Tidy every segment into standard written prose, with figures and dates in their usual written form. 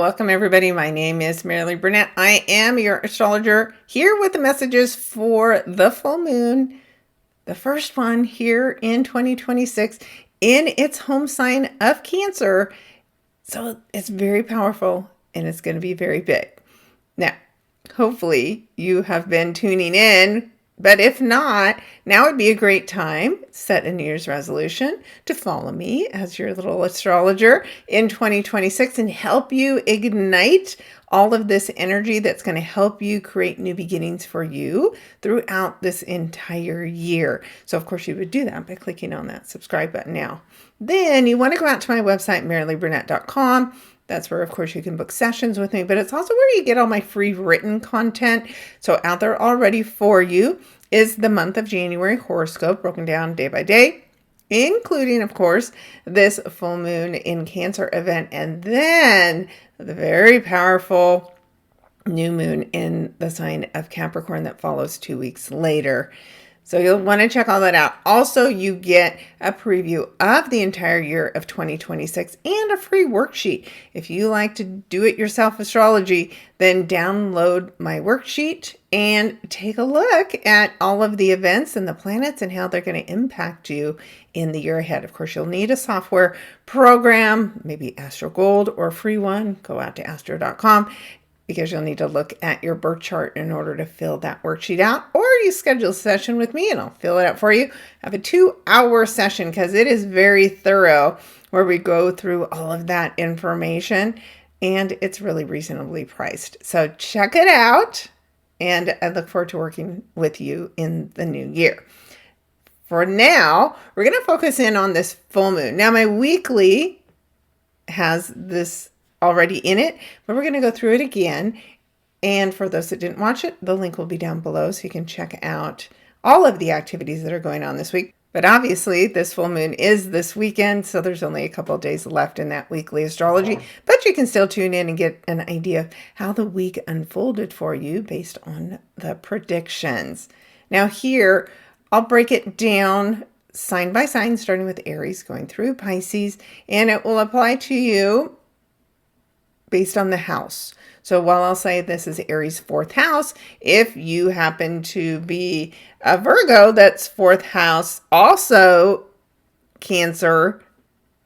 welcome everybody. My name is Maralee Burnett. I am your astrologer here with the messages for the full moon, the first one here in 2026 in its home sign of Cancer. So it's very powerful and it's going to be very big. Now, hopefully you have been tuning in. But if not, now would be a great time. Set a New Year's resolution to follow me as your little astrologer in 2026 and help you ignite all of this energy that's going to help you create new beginnings for you throughout this entire year. So, of course, you would do that by clicking on that subscribe button now. Then you want to go out to my website, MaraleeBurnett.com. That's where, of course, you can book sessions with me, but it's also where you get all my free written content. So out there already for you is the month of January horoscope broken down day by day, including, of course, this full moon in Cancer event, and then the very powerful new moon in the sign of Capricorn that follows 2 weeks later. So you'll want to check all that out. Also, you get a preview of the entire year of 2026 and a free worksheet. If you like to do it yourself astrology, then download my worksheet and take a look at all of the events and the planets and how they're going to impact you in the year ahead. Of course, you'll need a software program, maybe Astro Gold or a free one. Go out to astro.com. because you'll need to look at your birth chart in order to fill that worksheet out, or you schedule a session with me and I'll fill it out for you. I have a 2-hour session because it is very thorough where we go through all of that information and it's really reasonably priced. So check it out and I look forward to working with you in the new year. For now, we're going to focus in on this full moon. Now my weekly has this already in it, but we're going to go through it again. And for those that didn't watch it, the link will be down below so you can check out all of the activities that are going on this week. But obviously this full moon is this weekend, so there's only a couple of days left in that weekly astrology, but you can still tune in and get an idea of how the week unfolded for you based on the predictions. Now here, I'll break it down sign by sign, starting with Aries, going through Pisces, and it will apply to you based on the house. So while I'll say this is Aries' 4th house, if you happen to be a Virgo that's 4th house, also Cancer,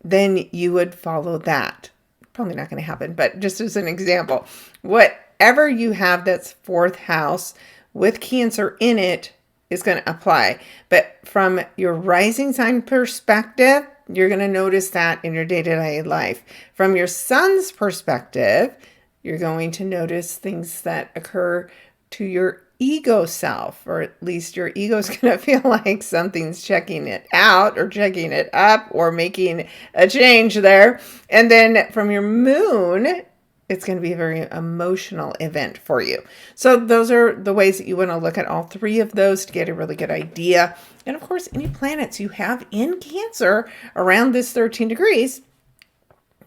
then you would follow that. Probably not going to happen, but just as an example, whatever you have that's 4th house with Cancer in it is going to apply. But from your rising sign perspective, you're going to notice that in your day-to-day life. From your sun's perspective, you're going to notice things that occur to your ego self, or at least your ego is going to feel like something's checking it out or checking it up or making a change there. And then from your moon, it's going to be a very emotional event for you. So those are the ways that you want to look at all 3 of those to get a really good idea. And of course, any planets you have in Cancer around this 13 degrees,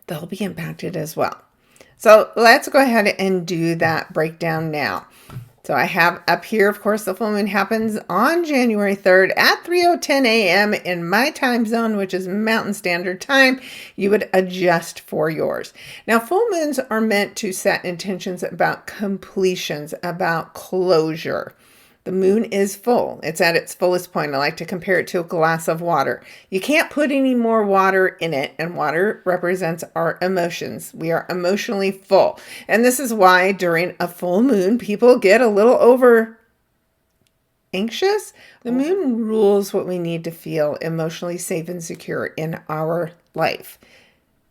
they'll be impacted as well. So let's go ahead and do that breakdown now. So I have up here, of course, the full moon happens on January 3rd at 3:10 a.m. in my time zone, which is Mountain Standard Time. You would adjust for yours. Now, full moons are meant to set intentions about completions, about closure. The moon is full. It's at its fullest point. I like to compare it to a glass of water. You can't put any more water in it, and water represents our emotions. We are emotionally full. And this is why during a full moon, people get a little over anxious. The moon rules what we need to feel emotionally safe and secure in our life.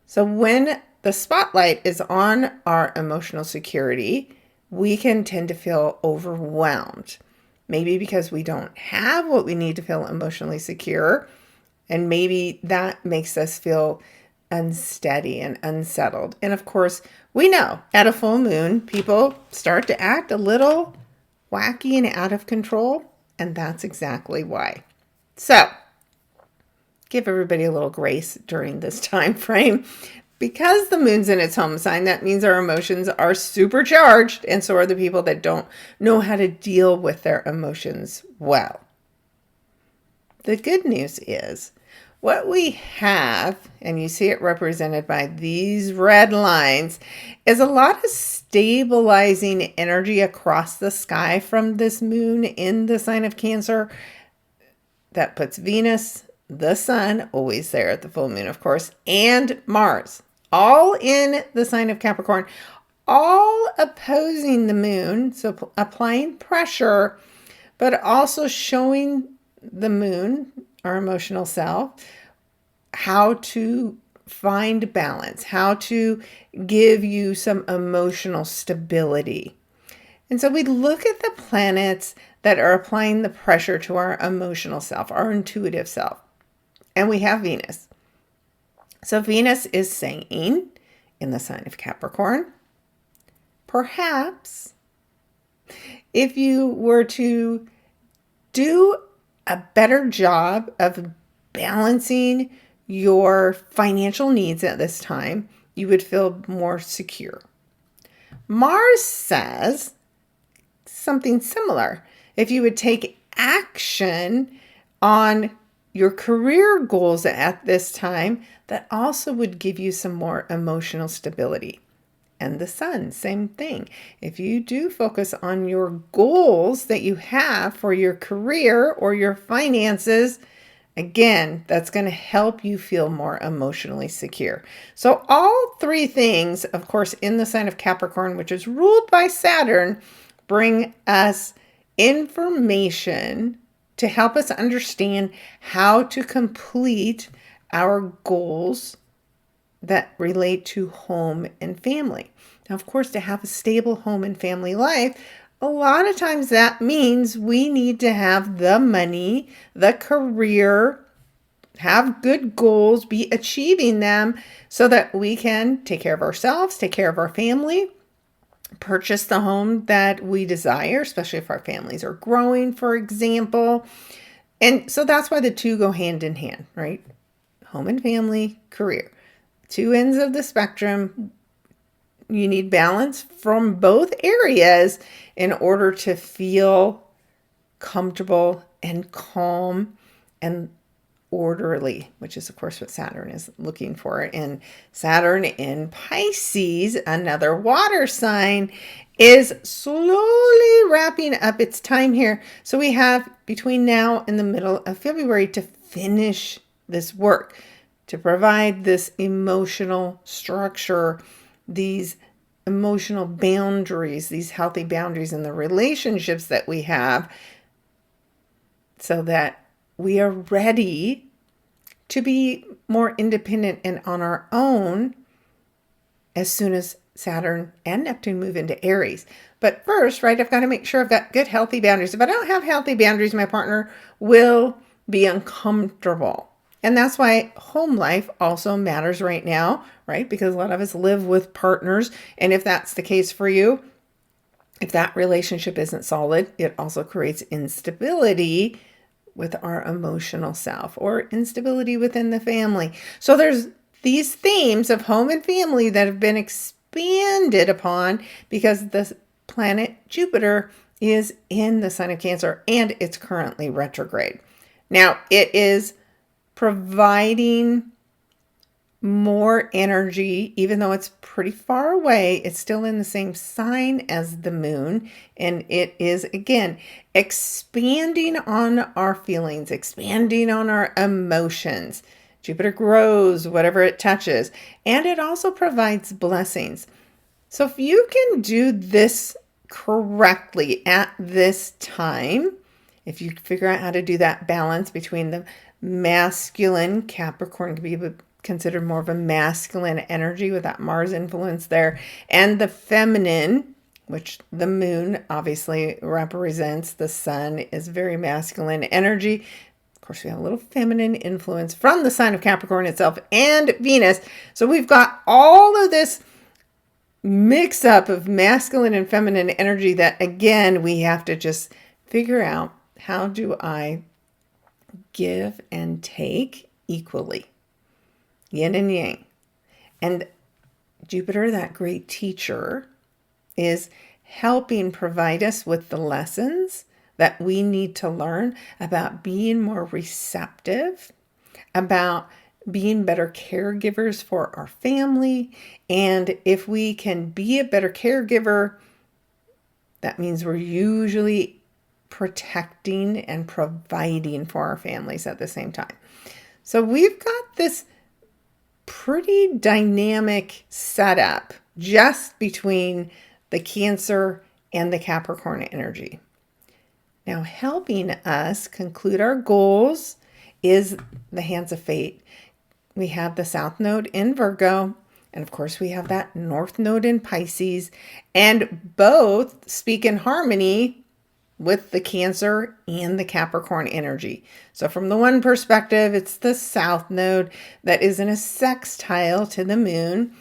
So when the spotlight is on our emotional security, we can tend to feel overwhelmed. Maybe because we don't have what we need to feel emotionally secure. And maybe that makes us feel unsteady and unsettled. And of course, we know at a full moon, people start to act a little wacky and out of control. And that's exactly why. So give everybody a little grace during this time frame. Because the moon's in its home sign, that means our emotions are supercharged, and so are the people that don't know how to deal with their emotions well. The good news is What we have, and you see it represented by these red lines, is a lot of stabilizing energy across the sky from this moon in the sign of Cancer that puts Venus, the sun, always there at the full moon, of course, and Mars, all in the sign of Capricorn, all opposing the moon, so applying pressure, but also showing the moon, our emotional self, how to find balance, how to give you some emotional stability. And so we look at the planets that are applying the pressure to our emotional self, our intuitive self. And we have Venus. So Venus is saying in the sign of Capricorn, perhaps if you were to do a better job of balancing your financial needs at this time, you would feel more secure. Mars says something similar. If you would take action on your career goals at this time, that also would give you some more emotional stability. And the sun, same thing. If you do focus on your goals that you have for your career or your finances, again, that's going to help you feel more emotionally secure. So all three things, of course, in the sign of Capricorn, which is ruled by Saturn, bring us information to help us understand how to complete our goals that relate to home and family. Now, of course, to have a stable home and family life, a lot of times that means we need to have the money, the career, have good goals, be achieving them so that we can take care of ourselves, take care of our family, purchase the home that we desire, especially if our families are growing, for example. And so that's why the two go hand in hand, right? Home and family, career. Two ends of the spectrum. You need balance from both areas in order to feel comfortable and calm and orderly, which is, of course, what Saturn is looking for. And Saturn in Pisces, another water sign, is slowly wrapping up its time here. So we have between now and the middle of February to finish this work, to provide this emotional structure, these emotional boundaries, these healthy boundaries in the relationships that we have, so that we are ready to be more independent and on our own as soon as Saturn and Neptune move into Aries. But first, right, I've got to make sure I've got good, healthy boundaries. If I don't have healthy boundaries, my partner will be uncomfortable. And that's why home life also matters right now, right? Because a lot of us live with partners. And if that's the case for you, if that relationship isn't solid, it also creates instability with our emotional self or instability within the family. So there's these themes of home and family that have been expanded upon because the planet Jupiter is in the sign of Cancer and it's currently retrograde. Now, it is providing more energy, even though it's pretty far away, it's still in the same sign as the moon. And it is, again, expanding on our feelings, expanding on our emotions. Jupiter grows whatever it touches. And it also provides blessings. So if you can do this correctly at this time, if you figure out how to do that balance between the masculine, Capricorn can be considered more of a masculine energy with that Mars influence there, and the feminine, which the moon obviously represents. The sun is very masculine energy. Of course, we have a little feminine influence from the sign of Capricorn itself and Venus. So we've got all of this mix up of masculine and feminine energy that, again, we have to just figure out, how do I give and take equally? Yin and yang. And Jupiter, that great teacher, is helping provide us with the lessons that we need to learn about being more receptive, about being better caregivers for our family. And if we can be a better caregiver, that means we're usually protecting and providing for our families at the same time. So we've got this pretty dynamic setup just between the Cancer and the Capricorn energy. Now, helping us conclude our goals is the Hands of Fate. We have the South Node in Virgo, and of course we have that North Node in Pisces, and both speak in harmony with the Cancer and the Capricorn energy. So from the one perspective, it's the South Node that is in a sextile to the moon.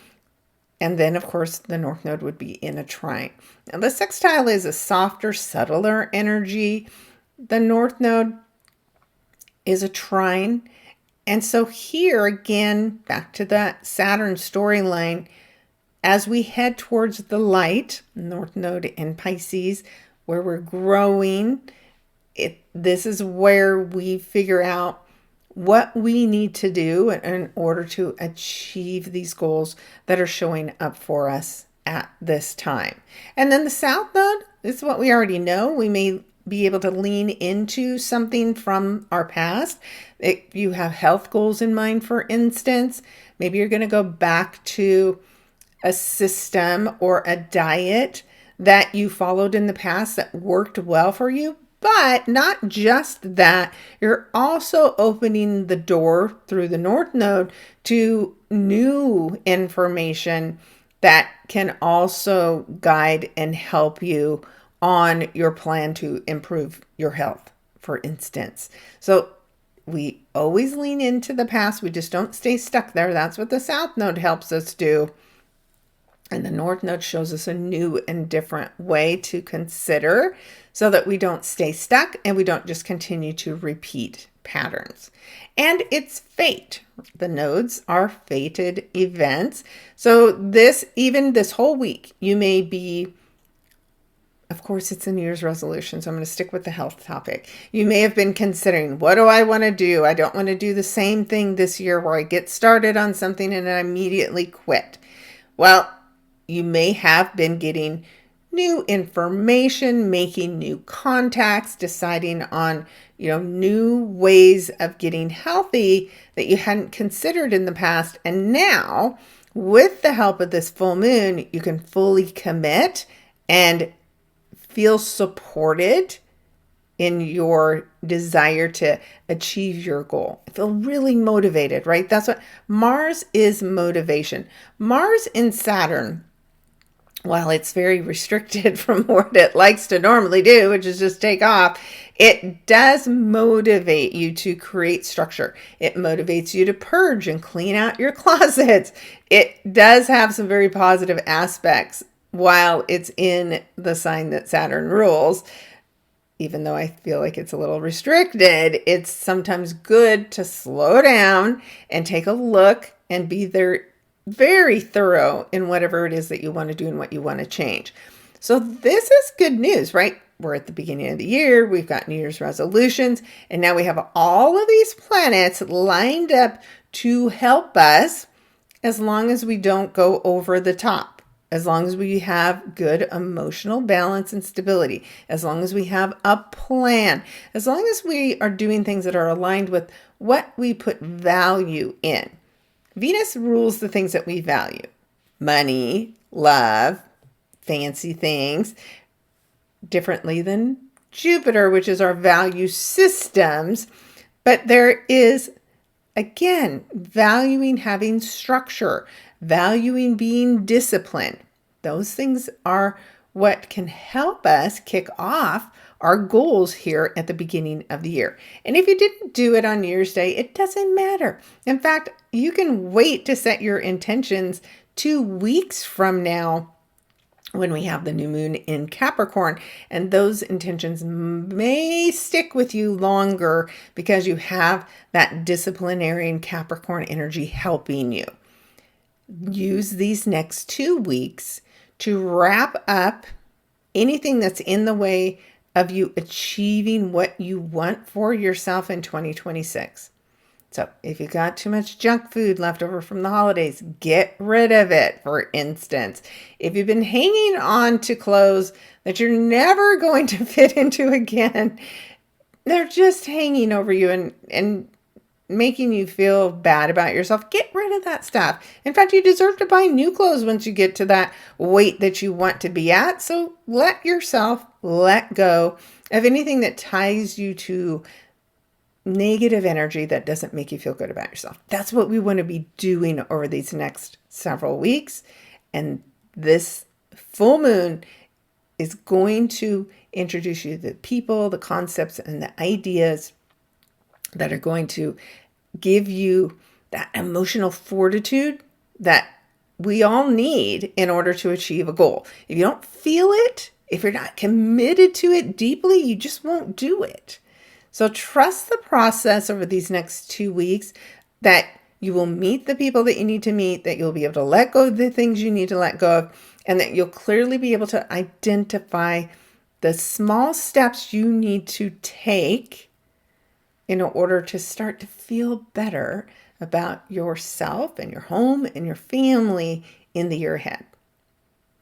And then, of course, the North Node would be in a trine. Now, the sextile is a softer, subtler energy. The North Node is a trine. And so here, again, back to that Saturn storyline, as we head towards the light, North Node in Pisces, where we're growing, this is where we figure out what we need to do in order to achieve these goals that are showing up for us at this time. And then the South Node is what we already know. We may be able to lean into something from our past. If you have health goals in mind, for instance, maybe you're going to go back to a system or a diet that you followed in the past that worked well for you. But not just that, you're also opening the door through the North Node to new information that can also guide and help you on your plan to improve your health, for instance. So we always lean into the past. We just don't stay stuck there. That's what the South Node helps us do. And the North Node shows us a new and different way to consider so that we don't stay stuck and we don't just continue to repeat patterns. And it's fate. The nodes are fated events. So even this whole week, you may be, of course, it's a New Year's resolution, so I'm going to stick with the health topic. You may have been considering, what do I want to do? I don't want to do the same thing this year where I get started on something and I immediately quit. Well, you may have been getting new information, making new contacts, deciding on, new ways of getting healthy that you hadn't considered in the past. And now, with the help of this full moon, you can fully commit and feel supported in your desire to achieve your goal. I feel really motivated, right? That's what Mars is, motivation. Mars in Saturn, while it's very restricted from what it likes to normally do, which is just take off, it does motivate you to create structure. It motivates you to purge and clean out your closets. It does have some very positive aspects while it's in the sign that Saturn rules. Even though I feel like it's a little restricted, it's sometimes good to slow down and take a look and be there very thorough in whatever it is that you want to do and what you want to change. So this is good news, right? We're at the beginning of the year. We've got New Year's resolutions, and now we have all of these planets lined up to help us as long as we don't go over the top, as long as we have good emotional balance and stability, as long as we have a plan, as long as we are doing things that are aligned with what we put value in. Venus rules the things that we value: money, love, fancy things, differently than Jupiter, which is our value systems. But there is, again, valuing having structure, valuing being disciplined. Those things are what can help us kick off our goals here at the beginning of the year. And if you didn't do it on New Year's Day, it doesn't matter. In fact, you can wait to set your intentions 2 weeks from now when we have the new moon in Capricorn, and those intentions may stick with you longer because you have that disciplinarian Capricorn energy helping you. Use these next 2 weeks to wrap up anything that's in the way of you achieving what you want for yourself in 2026. So if you got too much junk food left over from the holidays, get rid of it, for instance. If you've been hanging on to clothes that you're never going to fit into again, they're just hanging over you and making you feel bad about yourself, get rid of that stuff. In fact, you deserve to buy new clothes once you get to that weight that you want to be at. So let yourself let go of anything that ties you to negative energy that doesn't make you feel good about yourself. That's what we want to be doing over these next several weeks. And this full moon is going to introduce you to the people, the concepts, and the ideas that are going to give you that emotional fortitude that we all need in order to achieve a goal. If you don't feel it, if you're not committed to it deeply, you just won't do it. So trust the process over these next 2 weeks, that you will meet the people that you need to meet, that you'll be able to let go of the things you need to let go of, and that you'll clearly be able to identify the small steps you need to take in order to start to feel better about yourself and your home and your family in the year ahead.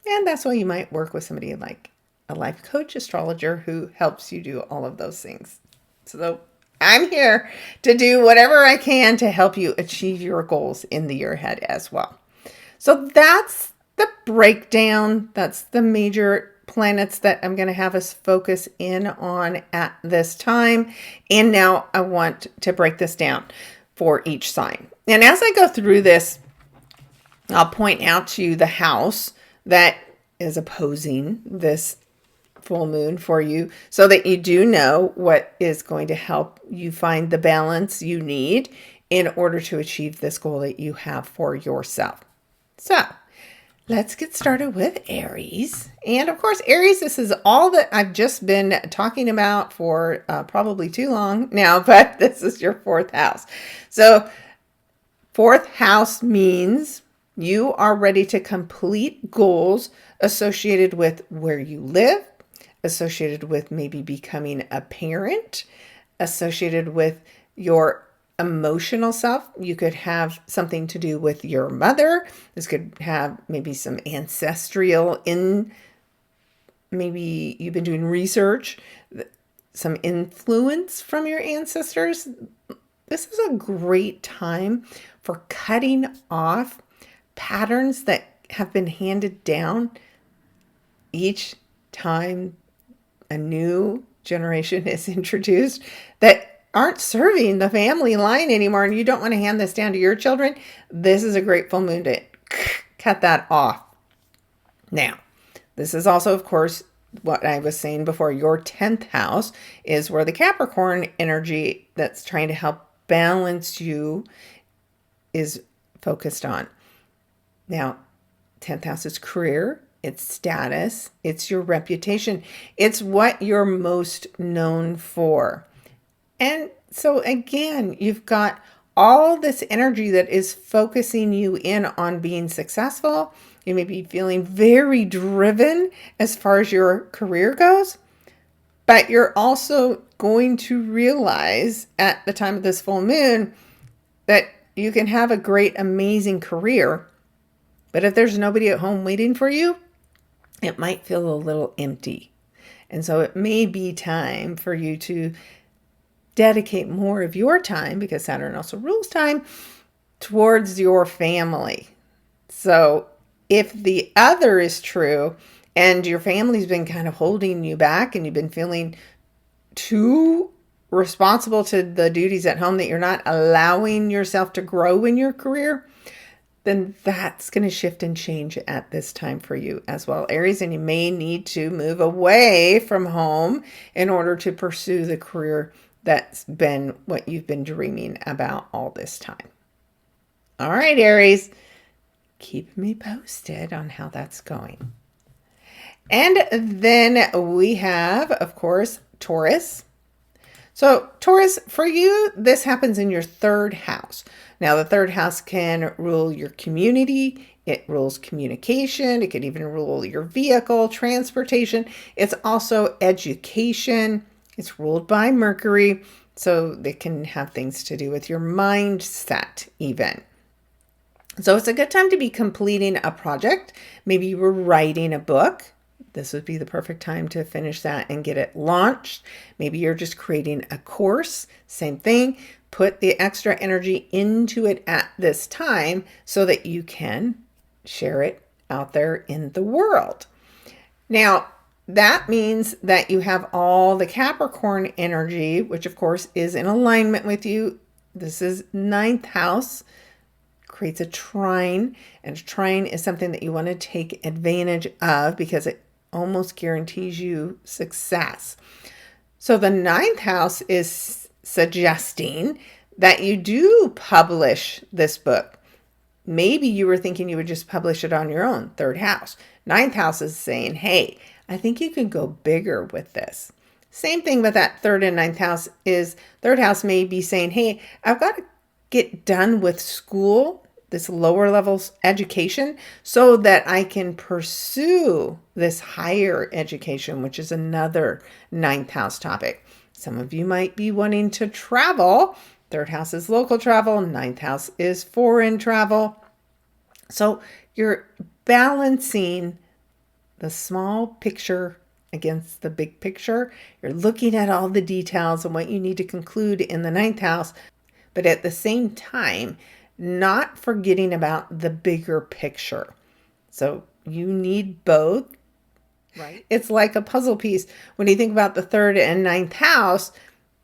And that's why you might work with somebody like a life coach, astrologer, who helps you do all of those things. So I'm here to do whatever I can to help you achieve your goals in the year ahead as well. So that's the breakdown. That's the major planets that I'm going to have us focus in on at this time. And now I want to break this down for each sign. And as I go through this, I'll point out to you the house that is opposing this full moon for you, so that you do know what is going to help you find the balance you need in order to achieve this goal that you have for yourself. So let's get started with Aries. And of course, Aries, this is all that I've just been talking about for probably too long now, but this is your fourth house. So fourth house means you are ready to complete goals associated with where you live, associated with maybe becoming a parent, associated with your emotional self. You could have something to do with your mother. This could have maybe some ancestral maybe you've been doing research, some influence from your ancestors. This is a great time for cutting off patterns that have been handed down each time a new generation is introduced that aren't serving the family line anymore, and you don't want to hand this down to your children. This is a great full moon to cut that off. Now, this is also, of course, what I was saying before. Your 10th house is where the Capricorn energy that's trying to help balance you is focused on. Now, 10th house is career, it's status, it's your reputation, it's what you're most known for. And so again, you've got all this energy that is focusing you in on being successful. You may be feeling very driven as far as your career goes, but you're also going to realize at the time of this full moon that you can have a great, amazing career, but if there's nobody at home waiting for you, it might feel a little empty. And so it may be time for you to dedicate more of your time, because Saturn also rules time, towards your family. So if the other is true and your family's been kind of holding you back and you've been feeling too responsible to the duties at home, that you're not allowing yourself to grow in your career, then that's going to shift and change at this time for you as well, Aries. And you may need to move away from home in order to pursue the career that's been what you've been dreaming about all this time. All right, Aries, keep me posted on how that's going. And then we have, of course, Taurus. So Taurus, for you, this happens in your third house. Now, the third house can rule your community. It rules communication. It could even rule your vehicle, transportation. It's also education. It's ruled by Mercury. So it can have things to do with your mindset even. So it's a good time to be completing a project. Maybe you were writing a book. This would be the perfect time to finish that and get it launched. Maybe you're just creating a course. Same thing. Put the extra energy into it at this time so that you can share it out there in the world. Now, that means that you have all the Capricorn energy, which of course is in alignment with you. This is ninth house, creates a trine, and a trine is something that you want to take advantage of because it almost guarantees you success. So the ninth house is suggesting that you do publish this book. Maybe you were thinking you would just publish it on your own, third house. Ninth house is saying, hey, I think you can go bigger with this. Same thing with that third and ninth house is third house may be saying, hey, I've got to get done with school, this lower levels education, so that I can pursue this higher education, which is another ninth house topic. Some of you might be wanting to travel. Third house is local travel. Ninth house is foreign travel. So you're balancing the small picture against the big picture. You're looking at all the details and what you need to conclude in the ninth house, but at the same time, not forgetting about the bigger picture. So you need both, right? It's like a puzzle piece. When you think about the third and ninth house,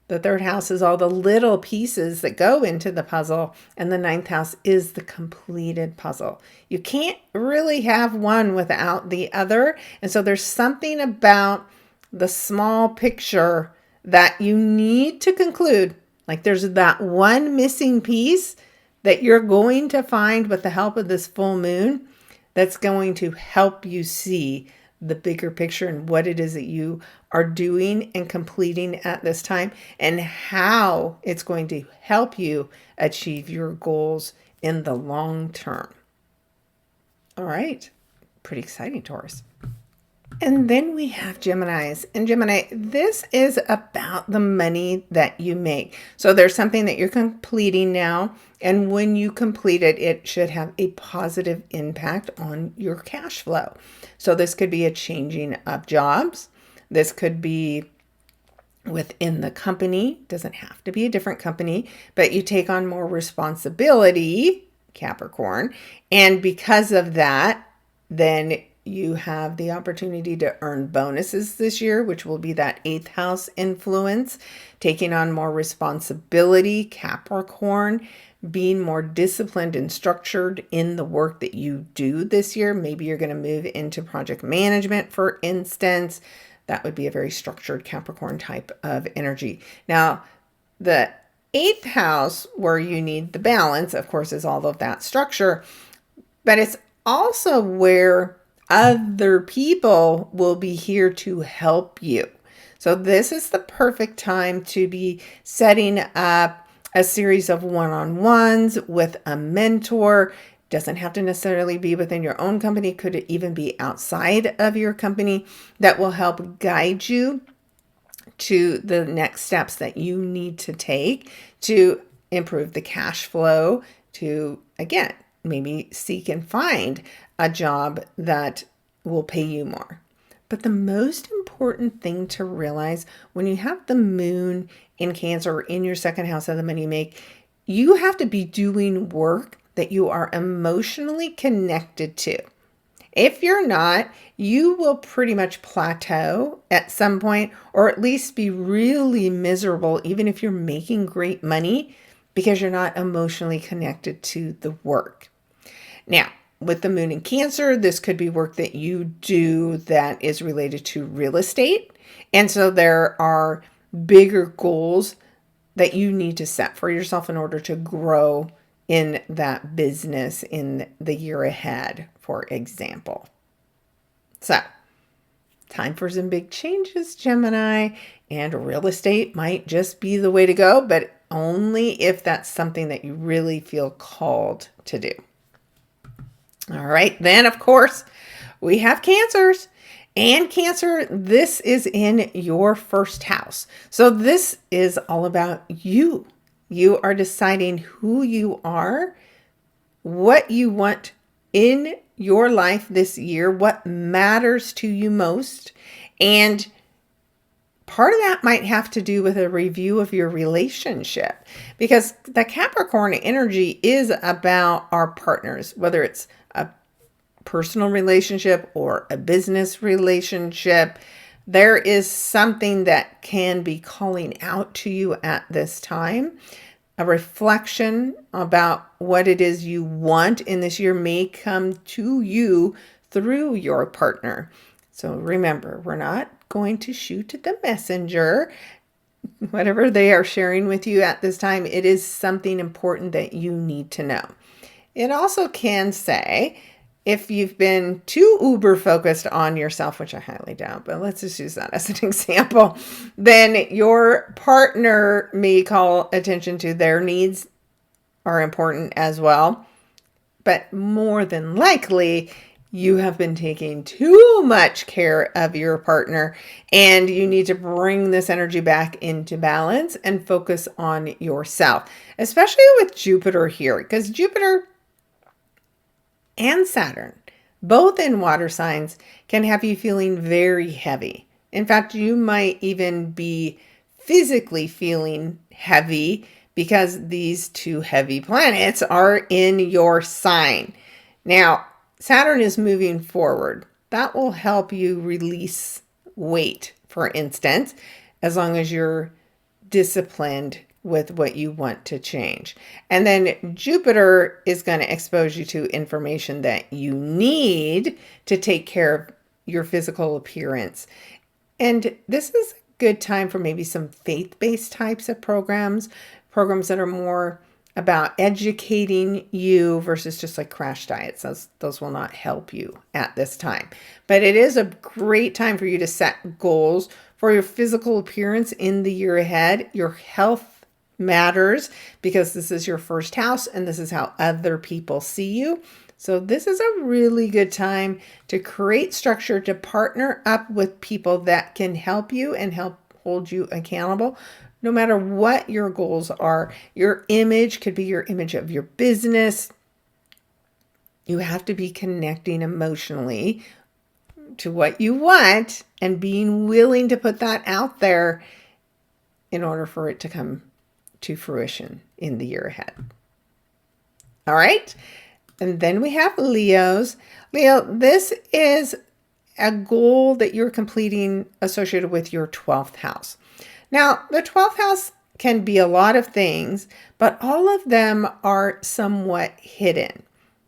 the third house is all the little pieces that go into the puzzle, and the ninth house is the completed puzzle. You can't really have one without the other. And so there's something about the small picture that you need to conclude. Like there's that one missing piece that you're going to find with the help of this full moon that's going to help you see the bigger picture and what it is that you are doing and completing at this time and how it's going to help you achieve your goals in the long term. All right. Pretty exciting, Taurus. And then we have Geminis. And Gemini, this is about the money that you make. So there's something that you're completing now. And when you complete it, it should have a positive impact on your cash flow. So this could be a changing of jobs. This could be within the company. Doesn't have to be a different company, but you take on more responsibility, Capricorn. And because of that, then you have the opportunity to earn bonuses this year, which will be that eighth house influence, taking on more responsibility, Capricorn, being more disciplined and structured in the work that you do this year. Maybe you're going to move into project management, for instance. That would be a very structured Capricorn type of energy. Now, the eighth house, where you need the balance, of course, is all of that structure, but it's also where other people will be here to help you. So this is the perfect time to be setting up a series of one-on-ones with a mentor. Doesn't have to necessarily be within your own company. Could it even be outside of your company that will help guide you to the next steps that you need to take to improve the cash flow, to, again, maybe seek and find a job that will pay you more. But the most important thing to realize when you have the moon in Cancer or in your second house of the money you make, you have to be doing work that you are emotionally connected to. If you're not, you will pretty much plateau at some point, or at least be really miserable, even if you're making great money, because you're not emotionally connected to the work. Now, with the moon in Cancer, this could be work that you do that is related to real estate. And so there are bigger goals that you need to set for yourself in order to grow in that business in the year ahead, for example. So, time for some big changes, Gemini, and real estate might just be the way to go, but only if that's something that you really feel called to do. All right, then of course, we have Cancers. And Cancer, this is in your first house. So this is all about you. You are deciding who you are, what you want in your life this year, what matters to you most. And part of that might have to do with a review of your relationship, because the Capricorn energy is about our partners, whether it's a personal relationship or a business relationship. There is something that can be calling out to you at this time. A reflection about what it is you want in this year may come to you through your partner. So remember, we're not going to shoot at the messenger. Whatever they are sharing with you at this time, it is something important that you need to know. It also can say, if you've been too uber focused on yourself, which I highly doubt, but let's just use that as an example, then your partner may call attention to their needs are important as well. But more than likely, you have been taking too much care of your partner, and you need to bring this energy back into balance and focus on yourself, especially with Jupiter here, because Jupiter and Saturn, both in water signs, can have you feeling very heavy. In fact, you might even be physically feeling heavy because these two heavy planets are in your sign. Now, Saturn is moving forward. That will help you release weight, for instance, as long as you're disciplined with what you want to change. And then Jupiter is going to expose you to information that you need to take care of your physical appearance. And this is a good time for maybe some faith-based types of programs that are more about educating you versus just like crash diets. Those will not help you at this time. But it is a great time for you to set goals for your physical appearance in the year ahead. Your health matters because this is your first house and this is how other people see you. So this is a really good time to create structure, to partner up with people that can help you and help hold you accountable. No matter what your goals are, your image could be your image of your business. You have to be connecting emotionally to what you want and being willing to put that out there in order for it to come to fruition in the year ahead. All right. And then we have Leos. Leo, this is a goal that you're completing associated with your 12th house. Now, the 12th house can be a lot of things, but all of them are somewhat hidden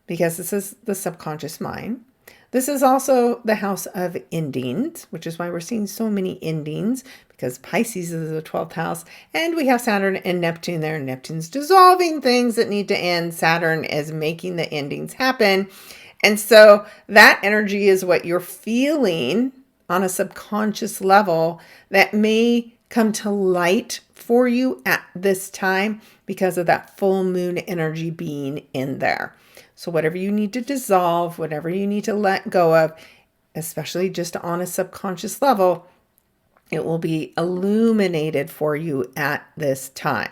because this is the subconscious mind. This is also the house of endings, which is why we're seeing so many endings, because Pisces is the 12th house, and we have Saturn and Neptune there. Neptune's dissolving things that need to end. Saturn is making the endings happen. And so that energy is what you're feeling on a subconscious level that may come to light for you at this time because of that full moon energy being in there. So whatever you need to dissolve, whatever you need to let go of, especially just on a subconscious level, it will be illuminated for you at this time.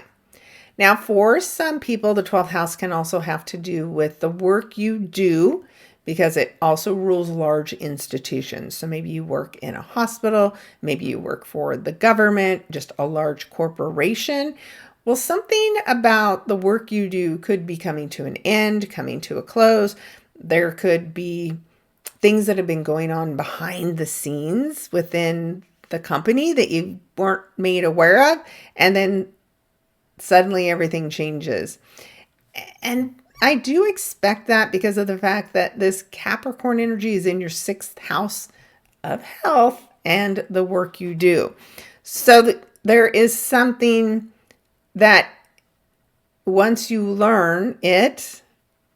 Now, for some people, the 12th house can also have to do with the work you do, because it also rules large institutions. So maybe you work in a hospital, maybe you work for the government, just a large corporation. Well, something about the work you do could be coming to an end, coming to a close. There could be things that have been going on behind the scenes within the company that you weren't made aware of, and then suddenly everything changes. And I do expect that because of the fact that this Capricorn energy is in your 6th house of health and the work you do. So there is something that once you learn it,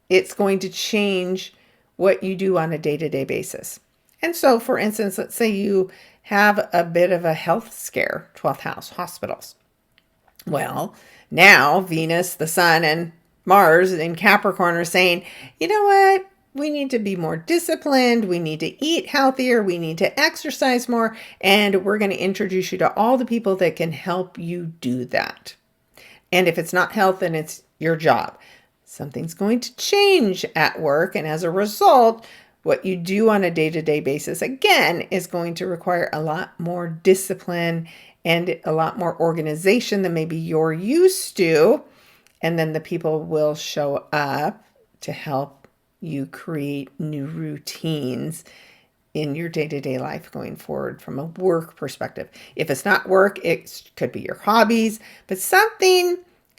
it's going to change what you do on a day-to-day basis. And so, for instance, let's say you have a bit of a health scare, 12th house, hospitals. Well, now Venus, the Sun, and Mars in Capricorn are saying, you know what? we need to be more disciplined, we need to eat healthier, we need to exercise more, and we're going to introduce you to all the people that can help you do that. And if it's not health, then it's your job. Something's going to change at work, and as a result, what you do on a day-to-day basis, again, is going to require a lot more discipline and a lot more organization than maybe you're used to. And then the people will show up to help you create new routines in your day-to-day life going forward from a work perspective. If it's not work, it could be your hobbies, but something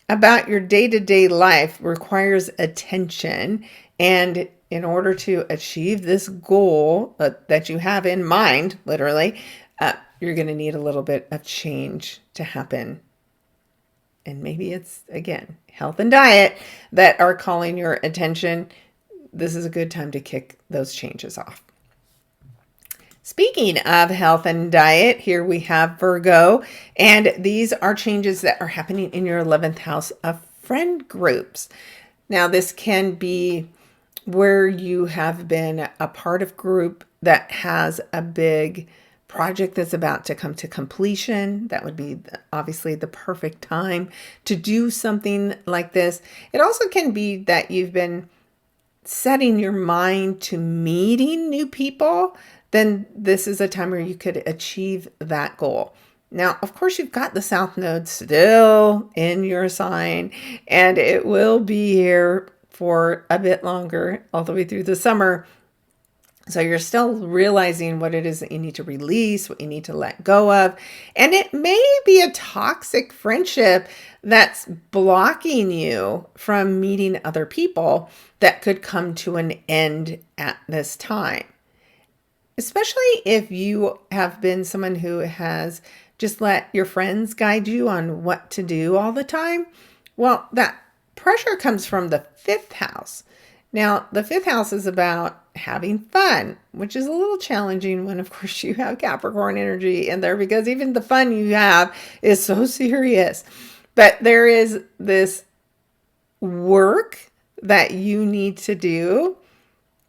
about your day-to-day life requires attention. And in order to achieve this goal that you have in mind, literally, you're going to need a little bit of change to happen. And maybe it's, again, health and diet that are calling your attention. This is a good time to kick those changes off. Speaking of health and diet, here we have Virgo, and these are changes that are happening in your 11th house of friend groups. Now, this can be where you have been a part of group that has a big project that's about to come to completion. That would be obviously the perfect time to do something like this. It also can be that you've been setting your mind to meeting new people. Then this is a time where you could achieve that goal. Now, of course, you've got the South Node still in your sign, and it will be here for a bit longer, all the way through the summer. So you're still realizing what it is that you need to release, what you need to let go of. And it may be a toxic friendship that's blocking you from meeting other people that could come to an end at this time. Especially if you have been someone who has just let your friends guide you on what to do all the time. Well, that pressure comes from the 5th house. Now, the 5th house is about having fun, which is a little challenging when, of course, you have Capricorn energy in there, because even the fun you have is so serious. But there is this work that you need to do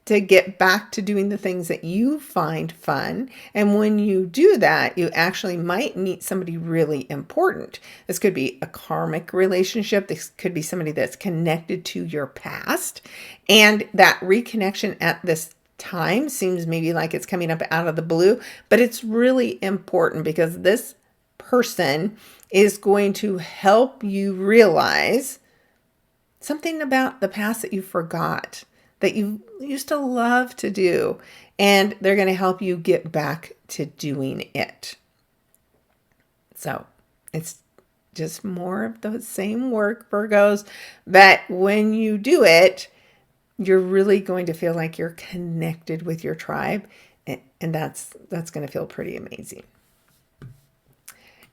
to get back to doing the things that you find fun. And when you do that, you actually might meet somebody really important. This could be a karmic relationship. This could be somebody that's connected to your past. And that reconnection at this time seems maybe like it's coming up out of the blue, but it's really important because this person is going to help you realize something about the past that you forgot, that you used to love to do, and they're going to help you get back to doing it. So it's just more of the same work, Virgos, but when you do it, you're really going to feel like you're connected with your tribe, and that's going to feel pretty amazing.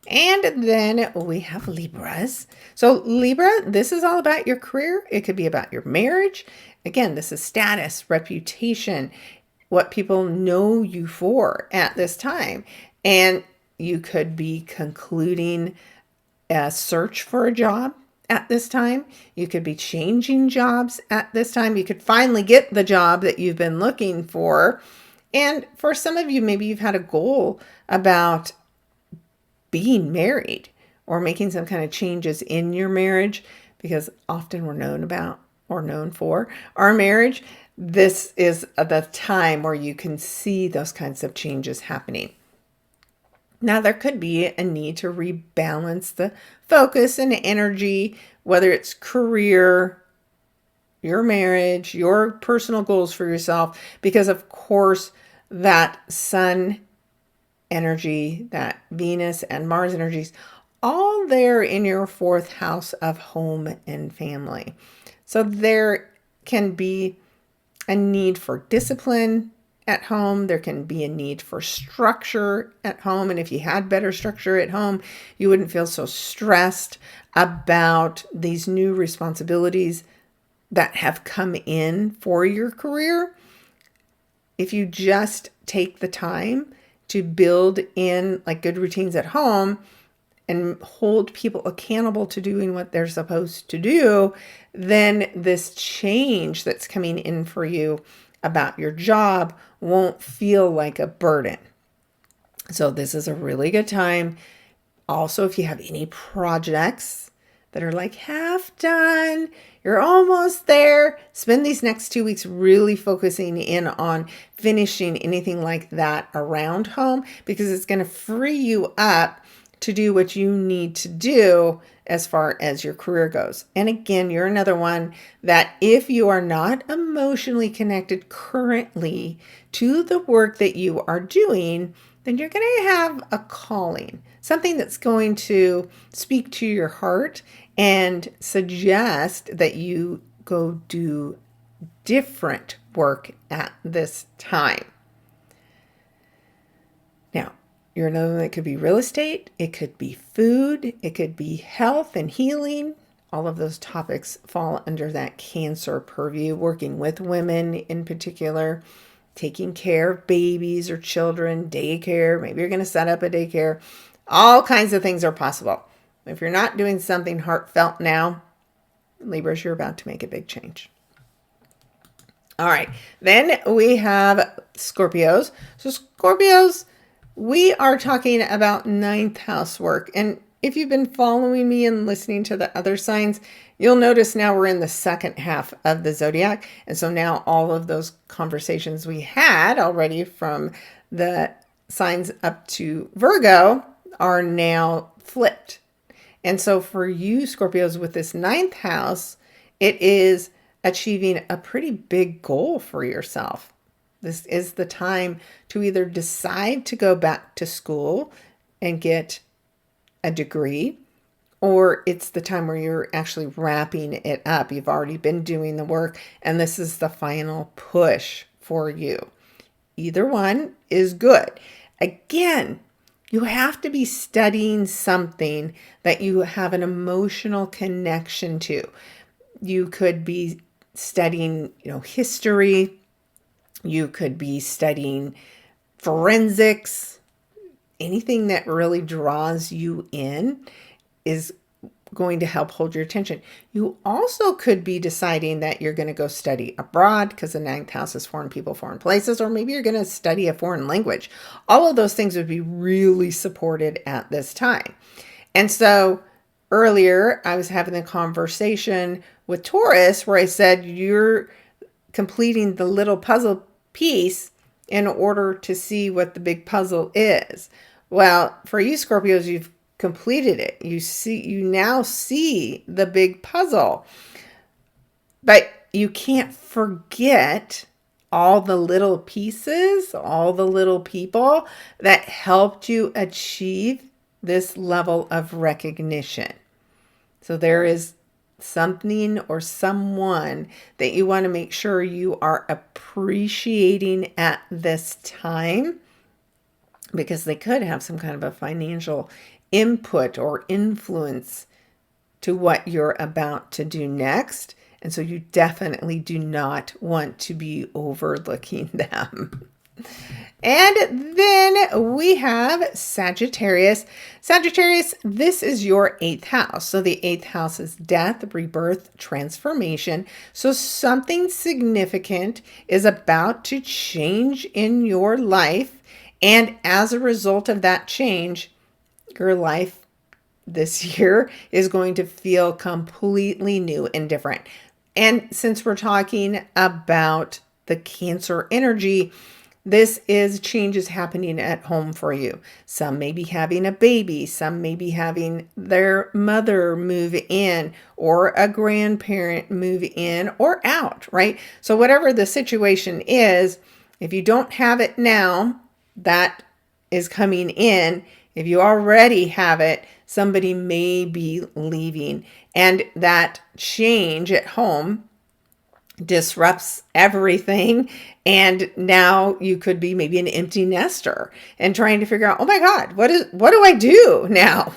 And then we have Libras. So Libra, this is all about your career. It could be about your marriage. Again, this is status, reputation, what people know you for at this time. And you could be concluding a search for a job at this time. You could be changing jobs at this time. You could finally get the job that you've been looking for. And for some of you, maybe you've had a goal about being married or making some kind of changes in your marriage, because often we're known for our marriage. This is the time where you can see those kinds of changes happening. Now, there could be a need to rebalance the focus and energy, whether it's career, your marriage, your personal goals for yourself, because of course that Sun energy, that Venus and Mars energies, all there in your 4th house of home and family. So there can be a need for discipline at home. There can be a need for structure at home. And if you had better structure at home, you wouldn't feel so stressed about these new responsibilities that have come in for your career. If you just take the time to build in like good routines at home and hold people accountable to doing what they're supposed to do, then this change that's coming in for you about your job won't feel like a burden. So this is a really good time. Also, if you have any projects that are like half done, you're almost there, spend these next 2 weeks really focusing in on finishing anything like that around home, because it's going to free you up to do what you need to do as far as your career goes. And again, you're another one that if you are not emotionally connected currently to the work that you are doing, then you're going to have a calling, something that's going to speak to your heart and suggest that you go do different work at this time. Now, you're another one that could be real estate, it could be food, it could be health and healing. All of those topics fall under that Cancer purview, working with women in particular, taking care of babies or children, daycare. Maybe you're going to set up a daycare. All kinds of things are possible. If you're not doing something heartfelt now, Libras, you're about to make a big change. All right. Then we have Scorpios. So Scorpios, we are talking about ninth house work. And if you've been following me and listening to the other signs, you'll notice now we're in the second half of the zodiac. And so now all of those conversations we had already from the signs up to Virgo are now flipped. And so for you, Scorpios, with this ninth house, it is achieving a pretty big goal for yourself. This is the time to either decide to go back to school and get a degree, or it's the time where you're actually wrapping it up. You've already been doing the work, and this is the final push for you. Either one is good. Again, you have to be studying something that you have an emotional connection to. You could be studying, history. You could be studying forensics. Anything that really draws you in is going to help hold your attention. You also could be deciding that you're going to go study abroad, because the ninth house is foreign people, foreign places, or maybe you're going to study a foreign language. All of those things would be really supported at this time. And so earlier I was having a conversation with Taurus where I said you're completing the little puzzle piece in order to see what the big puzzle is. Well, for you Scorpios, you've completed it. You now see the big puzzle. But you can't forget all the little pieces, all the little people that helped you achieve this level of recognition. So there is something or someone that you want to make sure you are appreciating at this time, because they could have some kind of a financial input or influence to what you're about to do next. And so you definitely do not want to be overlooking them. And then we have Sagittarius. Sagittarius, this is your 8th house. So the 8th house is death, rebirth, transformation. So something significant is about to change in your life. And as a result of that change, your life this year is going to feel completely new and different. And since we're talking about the Cancer energy, this is changes happening at home for you. Some may be having a baby. Some may be having their mother move in, or a grandparent move in or out, right? So whatever the situation is, if you don't have it now, that is coming in. If you already have it, somebody may be leaving. And that change at home disrupts everything. And now you could be maybe an empty nester and trying to figure out, oh my God, what do I do now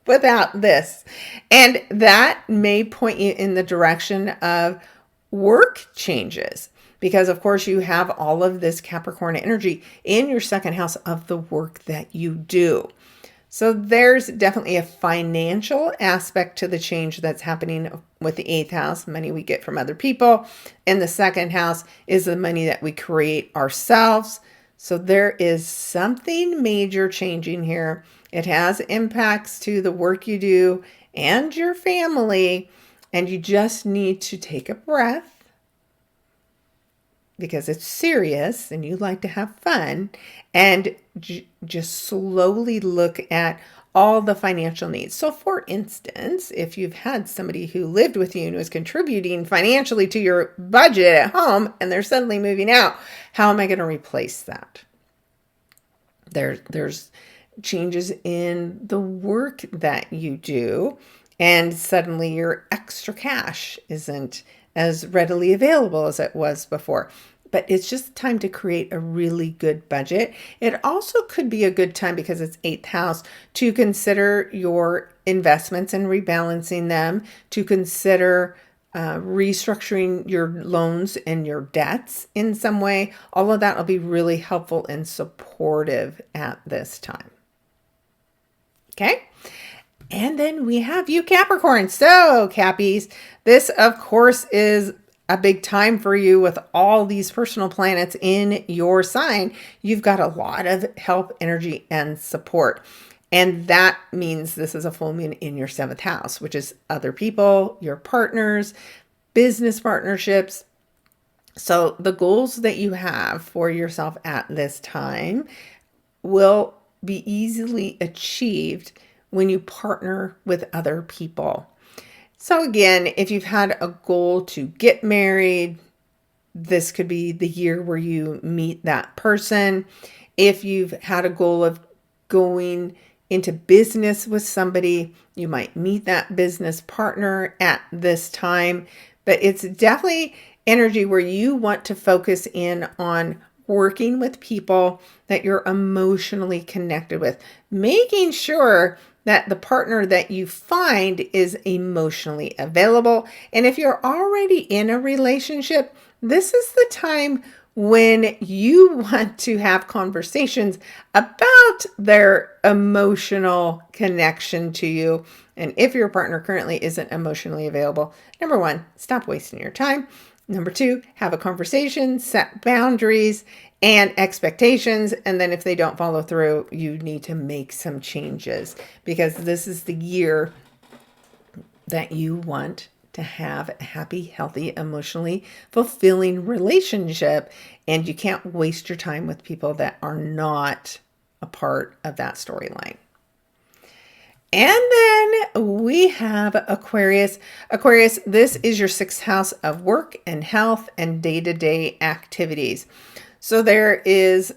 without this? And that may point you in the direction of work changes, because of course you have all of this Capricorn energy in your second house of the work that you do. So there's definitely a financial aspect to the change that's happening with the eighth house, money we get from other people. And the second house is the money that we create ourselves. So there is something major changing here. It has impacts to the work you do and your family. And you just need to take a breath because it's serious and you like to have fun, and just slowly look at all the financial needs. So for instance, if you've had somebody who lived with you and was contributing financially to your budget at home and they're suddenly moving out, how am I going to replace that? There's changes in the work that you do, and suddenly your extra cash isn't as readily available as it was before. But it's just time to create a really good budget. It also could be a good time, because it's eighth house, to consider your investments and rebalancing them, to consider restructuring your loans and your debts in some way. All of that will be really helpful and supportive at this time. Okay. And then we have you, Capricorn. So, Cappies, this, of course, is a big time for you with all these personal planets in your sign. You've got a lot of help, energy, and support. And that means this is a full moon in your seventh house, which is other people, your partners, business partnerships. So the goals that you have for yourself at this time will be easily achieved when you partner with other people. So again, if you've had a goal to get married, this could be the year where you meet that person. If you've had a goal of going into business with somebody, you might meet that business partner at this time. But it's definitely energy where you want to focus in on working with people that you're emotionally connected with, making sure that the partner that you find is emotionally available. And if you're already in a relationship, this is the time when you want to have conversations about their emotional connection to you. And if your partner currently isn't emotionally available, number one, stop wasting your time. Number two, have a conversation, set boundaries and expectations. And then if they don't follow through, you need to make some changes, because this is the year that you want to have a happy, healthy, emotionally fulfilling relationship. And you can't waste your time with people that are not a part of that storyline. And then we have Aquarius. Aquarius, this is your sixth house of work and health and day-to-day activities. So there is,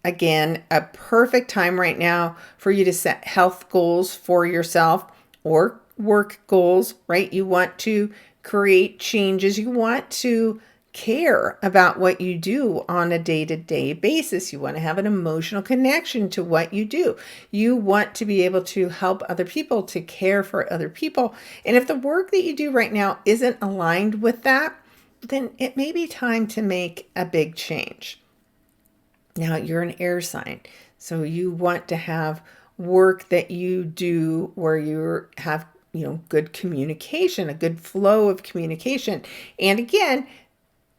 again, a perfect time right now for you to set health goals for yourself or work goals, right? You want to create changes. You want to care about what you do on a day-to-day basis. You want to have an emotional connection to what you do. You want to be able to help other people, to care for other people. And if the work that you do right now isn't aligned with that, then it may be time to make a big change. Now, you're an air sign, so you want to have work that you do where you have, good communication, a good flow of communication. And again,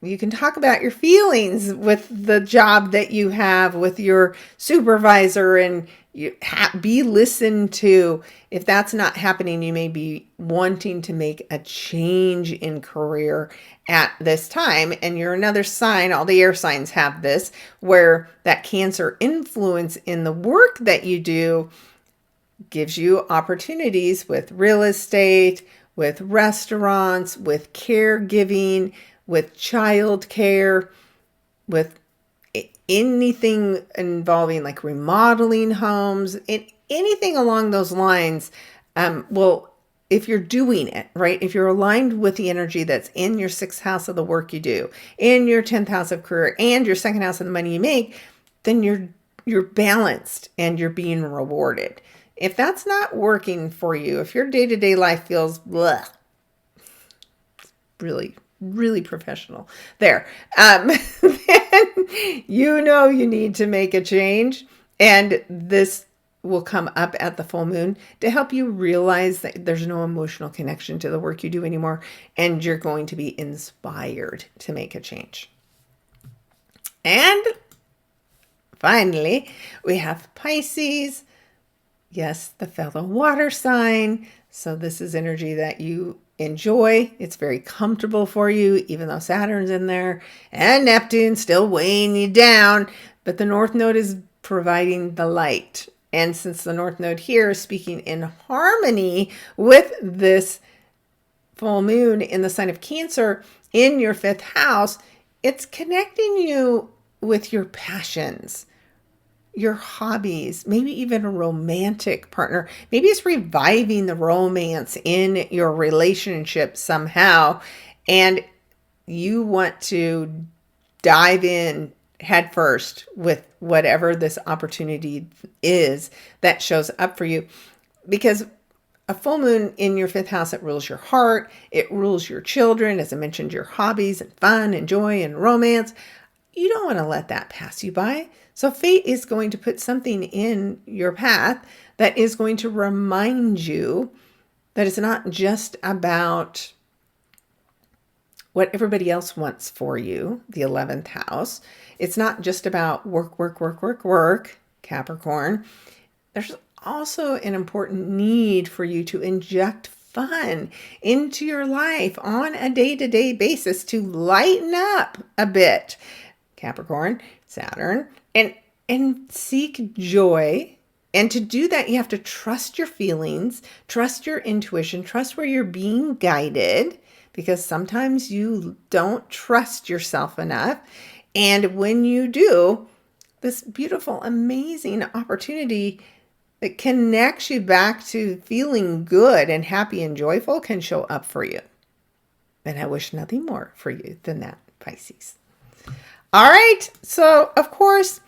you can talk about your feelings with the job that you have with your supervisor, and be listened to. If that's not happening, you may be wanting to make a change in career at this time. And you're another sign, all the air signs have this, where that Cancer influence in the work that you do gives you opportunities with real estate, with restaurants, with caregiving, with childcare, with anything involving like remodeling homes, anything along those lines. Well, if you're doing it, right? If you're aligned with the energy that's in your sixth house of the work you do, in your 10th house of career, and your second house of the money you make, then you're balanced and you're being rewarded. If that's not working for you, if your day-to-day life feels bleh, really professional there, then you need to make a change. And this will come up at the full moon to help you realize that there's no emotional connection to the work you do anymore, and you're going to be inspired to make a change. And finally, we have Pisces. Yes, the fellow water sign. So this is energy that you enjoy. It's very comfortable for you, even though Saturn's in there and Neptune's still weighing you down. But the North Node is providing the light. And since the North Node here is speaking in harmony with this full moon in the sign of Cancer in your 5th house, it's connecting you with your passions, your hobbies, maybe even a romantic partner. Maybe it's reviving the romance in your relationship somehow, and you want to dive in head first with whatever this opportunity is that shows up for you. Because a full moon in your 5th house, it rules your heart, it rules your children, as I mentioned, your hobbies and fun and joy and romance. You don't want to let that pass you by. So fate is going to put something in your path that is going to remind you that it's not just about what everybody else wants for you, the 11th house. It's not just about work, Capricorn. There's also an important need for you to inject fun into your life on a day-to-day basis to lighten up a bit, Capricorn, Saturn, and seek joy. And to do that, you have to trust your feelings, trust your intuition, trust where you're being guided, because sometimes you don't trust yourself enough. And when you do, this beautiful, amazing opportunity that connects you back to feeling good and happy and joyful can show up for you. And I wish nothing more for you than that, Pisces. All right. So, of course,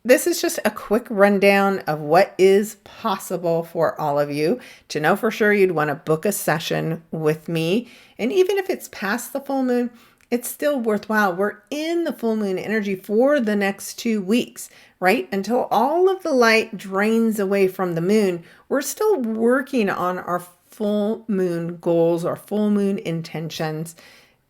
this is just a quick rundown of what is possible for all of you. To know for sure, you'd want to book a session with me. And even if it's past the full moon, it's still worthwhile. We're in the full moon energy for the next 2 weeks, right? Until all of the light drains away from the moon, we're still working on our full moon goals, our full moon intentions.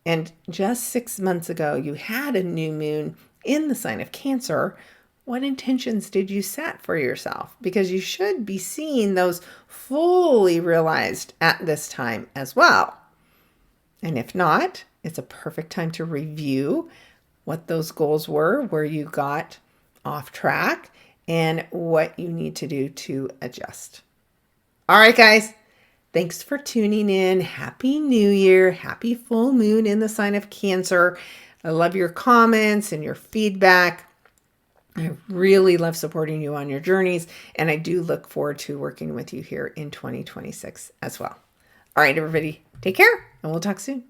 And just 6 months ago, you had a new moon in the sign of Cancer. What intentions did you set for yourself? Because you should be seeing those fully realized at this time as well. And if not, it's a perfect time to review what those goals were, where you got off track, and what you need to do to adjust. All right, guys. Thanks for tuning in. Happy New Year. Happy full moon in the sign of Cancer. I love your comments and your feedback. I really love supporting you on your journeys, and I do look forward to working with you here in 2026 as well. All right, everybody, take care, and we'll talk soon.